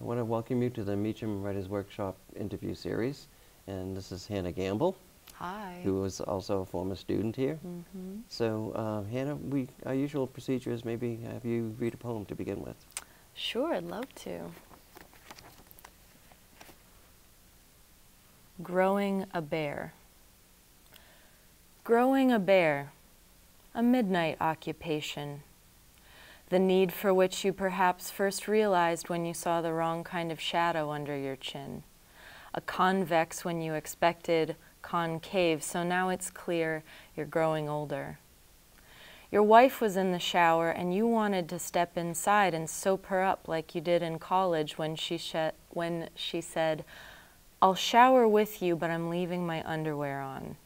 I want to welcome you to the Meacham Writers Workshop interview series. And this is Hannah Gamble, Hi. who is also a former student here. Mm-hmm. So, Hannah, our usual procedure is maybe have you read a poem to begin with. Sure, I'd love to. Growing a Bear. Growing a bear, a midnight occupation. The need for which you perhaps first realized when you saw the wrong kind of shadow under your chin. A convex when you expected concave, so now it's clear you're growing older. Your wife was in the shower and you wanted to step inside and soap her up like you did in college when she said, "I'll shower with you, but I'm leaving my underwear on."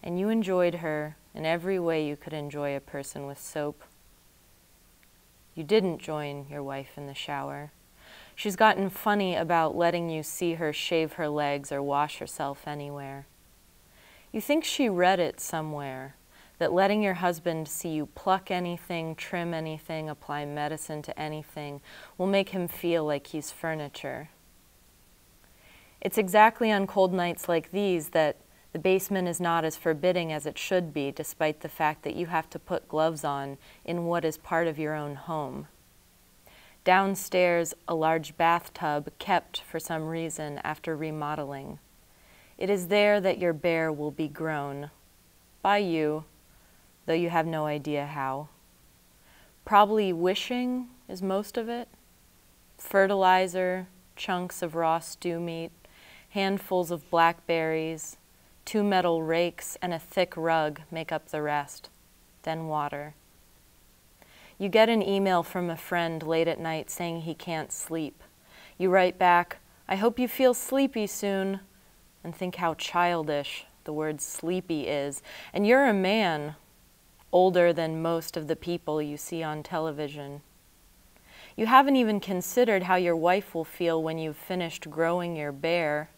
And you enjoyed her in every way you could enjoy a person with soap. You didn't join your wife in the shower. She's gotten funny about letting you see her shave her legs or wash herself anywhere. You think she read it somewhere, that letting your husband see you pluck anything, trim anything, apply medicine to anything will make him feel like he's furniture. It's exactly on cold nights like these that the basement is not as forbidding as it should be, despite the fact that you have to put gloves on in what is part of your own home. Downstairs, a large bathtub kept for some reason after remodeling. It is there that your bear will be grown. By you, though you have no idea how. Probably wishing is most of it. Fertilizer, chunks of raw stew meat, handfuls of blackberries, 2 metal rakes, and a thick rug make up the rest. Then water. You get an email from a friend late at night saying he can't sleep. You write back, "I hope you feel sleepy soon," and think how childish the word sleepy is. And you're a man, older than most of the people you see on television. You haven't even considered how your wife will feel when you've finished growing your bear.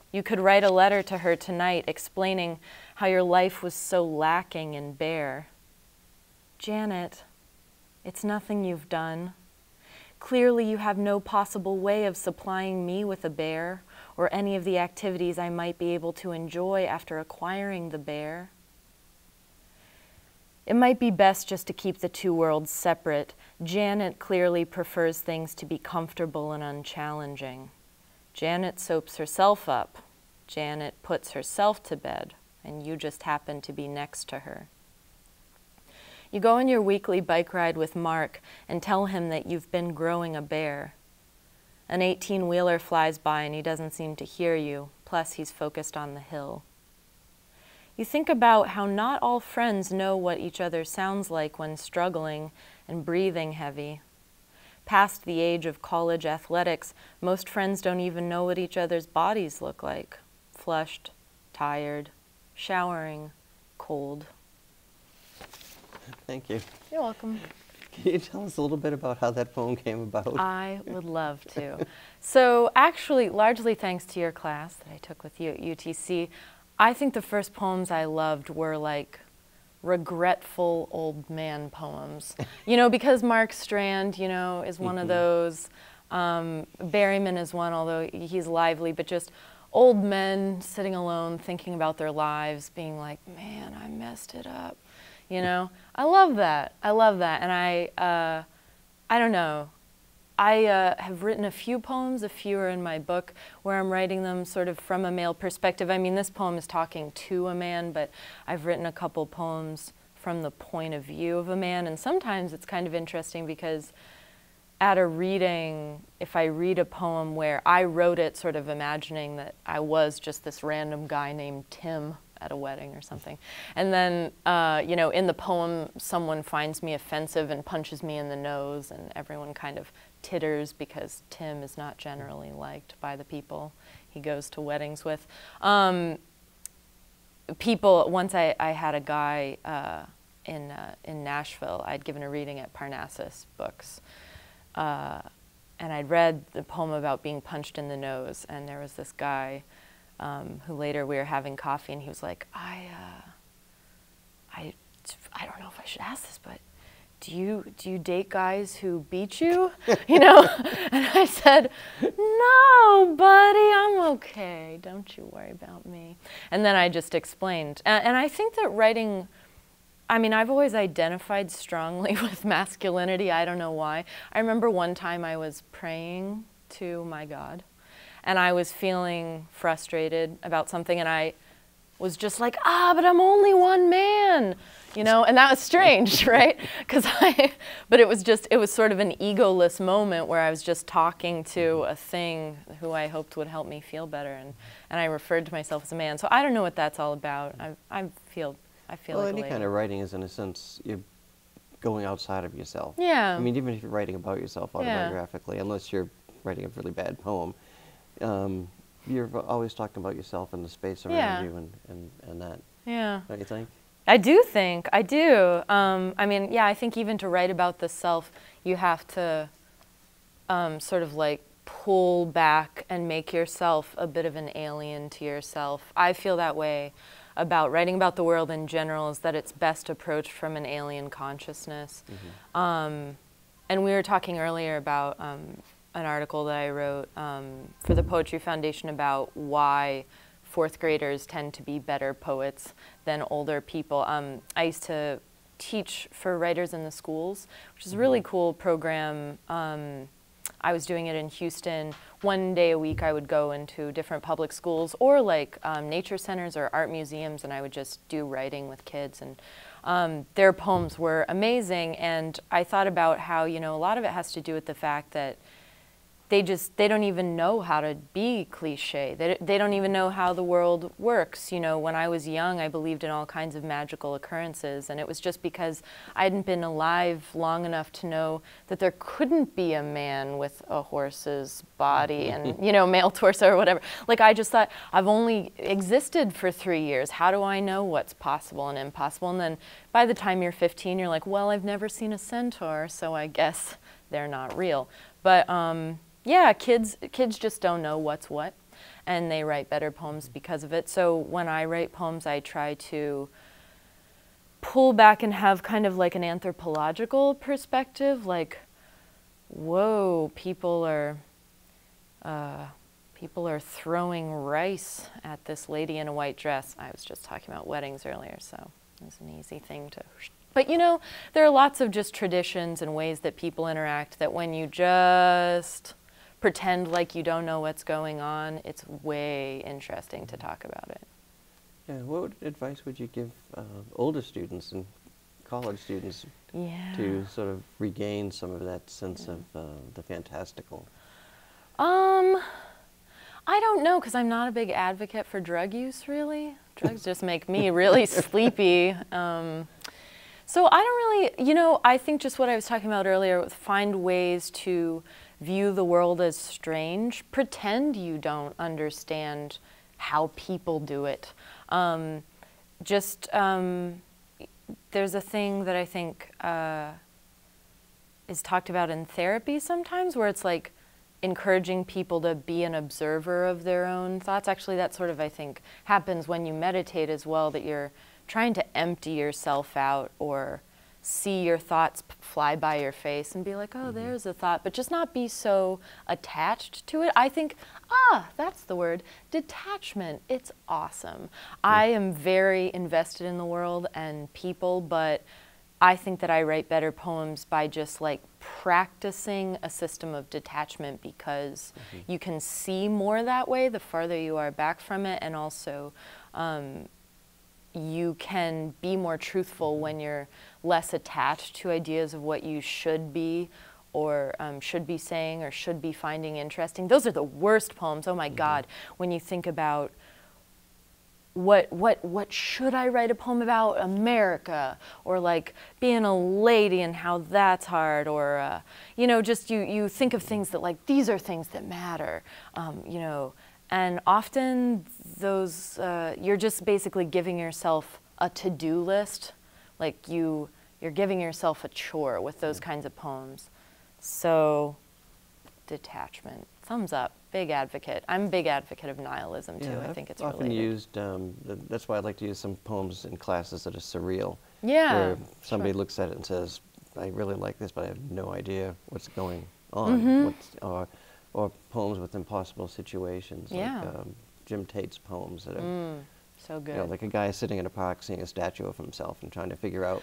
You could write a letter to her tonight explaining how your life was so lacking in bear. Janet, it's nothing you've done. Clearly you have no possible way of supplying me with a bear or any of the activities I might be able to enjoy after acquiring the bear. It might be best just to keep the two worlds separate. Janet clearly prefers things to be comfortable and unchallenging. Janet soaps herself up. Janet puts herself to bed, and you just happen to be next to her. You go on your weekly bike ride with Mark and tell him that you've been growing a bear. An 18-wheeler flies by and he doesn't seem to hear you, plus he's focused on the hill. You think about how not all friends know what each other sounds like when struggling and breathing heavy. Past the age of college athletics, most friends don't even know what each other's bodies look like. Flushed, tired, showering, cold. Thank you. You're welcome. Can you tell us a little bit about how that poem came about? I would love to. So actually, largely thanks to your class that I took with you at UTC, I think the first poems I loved were like regretful old man poems. You know, because Mark Strand, you know, is one of those. Berryman is one, although he's lively, but just old men sitting alone, thinking about their lives, being like, man, I messed it up. You know, I love that. I love that. And I don't know. I have written a few poems, a few are in my book, where I'm writing them sort of from a male perspective. I mean, this poem is talking to a man, but I've written a couple poems from the point of view of a man. And sometimes it's kind of interesting because at a reading, if I read a poem where I wrote it sort of imagining that I was just this random guy named Tim at a wedding or something. And then, you know, in the poem, someone finds me offensive and punches me in the nose, and everyone kind of titters because Tim is not generally liked by the people he goes to weddings with. Once I had a guy in Nashville, I'd given a reading at Parnassus Books, and I'd read the poem about being punched in the nose, and there was this guy who later we were having coffee, and he was like, I don't know if I should ask this, but do you date guys who beat you? You know? And I said, no, buddy, I'm okay. Don't you worry about me. And then I just explained. And I think that writing, I mean, I've always identified strongly with masculinity. I don't know why. I remember one time I was praying to my God, and I was feeling frustrated about something, and I was just like, but I'm only one man, you know, and that was strange, right? But it was sort of an egoless moment where I was just talking to a thing who I hoped would help me feel better, and I referred to myself as a man. So I don't know what that's all about. I feel Well, like any a lady. kind of writing is, in a sense, you're going outside of yourself. Yeah. I mean, even if you're writing about yourself Yeah. autobiographically, unless you're writing a really bad poem, you're always talking about yourself and the space around Yeah. you and that. Yeah. Don't you think? I do think, I do. I mean, yeah, I think even to write about the self, you have to sort of like pull back and make yourself a bit of an alien to yourself. I feel that way about writing about the world in general, is that it's best approached from an alien consciousness. Mm-hmm. And we were talking earlier about an article that I wrote for the Poetry Foundation about why fourth graders tend to be better poets than older people. I used to teach for writers in the schools, which is a really cool program. I was doing it in Houston. One day a week I would go into different public schools or like nature centers or art museums, and I would just do writing with kids. And their poems were amazing, and I thought about how, you know, a lot of it has to do with the fact that they don't even know how to be cliche. They don't even know how the world works. You know, when I was young, I believed in all kinds of magical occurrences, and it was just because I hadn't been alive long enough to know that there couldn't be a man with a horse's body and, you know, male torso or whatever. Like, I just thought, I've only existed for 3 years. How do I know what's possible and impossible? And then by the time you're 15, you're like, well, I've never seen a centaur, so I guess they're not real. But yeah, kids just don't know what's what, and they write better poems because of it. So when I write poems, I try to pull back and have kind of like an anthropological perspective, like, whoa, people are throwing rice at this lady in a white dress. I was just talking about weddings earlier, so it's an easy thing to... But, you know, there are lots of just traditions and ways that people interact that when you just pretend like you don't know what's going on, it's way interesting to talk about it. Yeah, what advice would you give older students and college students to sort of regain some of that sense of the fantastical? I don't know, because I'm not a big advocate for drug use, really. Drugs just make me really sleepy. So I don't really, you know, I think just what I was talking about earlier, find ways to view the world as strange. Pretend you don't understand how people do it. There's a thing that I think is talked about in therapy sometimes, where it's like encouraging people to be an observer of their own thoughts. Actually, that sort of, I think, happens when you meditate as well, that you're trying to empty yourself out or see your thoughts fly by your face and be like, oh, there's a thought, but just not be so attached to it. I think, that's the word, detachment. It's awesome. I am very invested in the world and people, but I think that I write better poems by just like practicing a system of detachment, because you can see more that way the farther you are back from it, and also you can be more truthful when you're less attached to ideas of what you should be or should be saying or should be finding interesting. Those are the worst poems, oh my God, when you think about what should I write a poem about? America, or like being a lady and how that's hard, or you know, just you think of things that like, these are things that matter, you know, and often those you're just basically giving yourself a to-do list, like you're giving yourself a chore with those kinds of poems. So detachment, thumbs up. Big advocate. I'm a big advocate of nihilism too. I think it's often related. used. That's why I like to use some poems in classes that are surreal. Yeah, where somebody looks at it and says, I really like this, but I have no idea what's going on. Or poems with impossible situations, Yeah. like Jim Tate's poems that are, so good. you know, like a guy sitting in a park seeing a statue of himself and trying to figure out,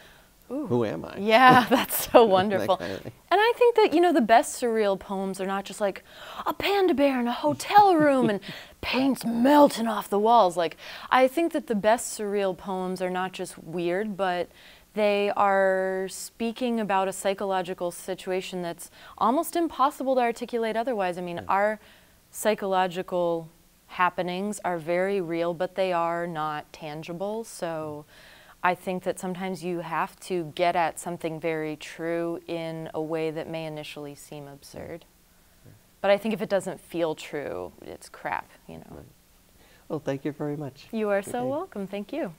who am I? Yeah, that's so wonderful. That kind of thing. And I think that, you know, the best surreal poems are not just like a panda bear in a hotel room and paint's melting off the walls. Like, I think that the best surreal poems are not just weird, but they are speaking about a psychological situation that's almost impossible to articulate otherwise. I mean, our psychological happenings are very real, but they are not tangible. So I think that sometimes you have to get at something very true in a way that may initially seem absurd. But I think if it doesn't feel true, it's crap, you know. Well, thank you very much. You are so welcome. Thank you.